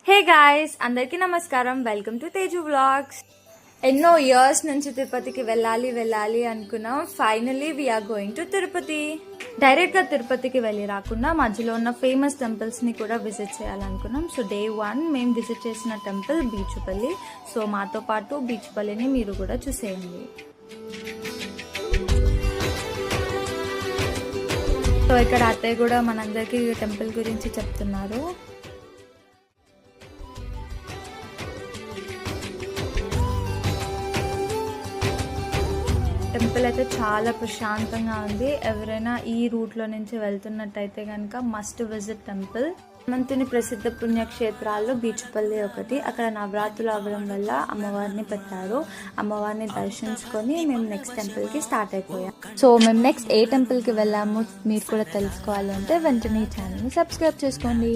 హే guys, అందరికీ నమస్కారం. Welcome to Teju vlogs. ఎన్నో ఇయర్స్ నుంచి తిరుపతికి వెళ్ళాలి అనుకున్నాం. Finally we're going to Tirupati. Direct గా తిరుపతికి వెళ్ళి రాకుండా మధ్యలో ఉన్న ఫేమస్ టెంపుల్స్ ని కూడా విజిట్ చేయాలనుకున్నాం. సో డే 1 మేము విజిట్ చేసిన టెంపుల్ బీచుపల్లి. సో మాతో పాటు బీచుపల్లిని మీరు కూడా చూసేయండి. సో ఇక్కడ అత్తయ్య కూడా మనందరికీ టెంపుల్ గురించి చెప్తున్నారు. టెంపుల్ అయితే చాలా ప్రశాంతంగా ఉంది. ఎవరైనా ఈ రూట్లో నుంచి వెళ్తున్నట్టయితే కనుక మస్ట్ విజిట్ టెంపుల్. హనుమంతుని ప్రసిద్ధ పుణ్యక్షేత్రాల్లో బీచుపల్లి ఒకటి. అక్కడ నవరాత్రులు అవ్వడం వల్ల అమ్మవారిని పెట్టారు. అమ్మవారిని దర్శించుకొని మేము నెక్స్ట్ టెంపుల్కి స్టార్ట్ అయిపోయాం. సో మేము నెక్స్ట్ ఏ టెంపుల్కి వెళ్ళాము మీరు కూడా తెలుసుకోవాలంటే వెంటనే ఈ ఛానల్ని సబ్స్క్రైబ్ చేసుకోండి.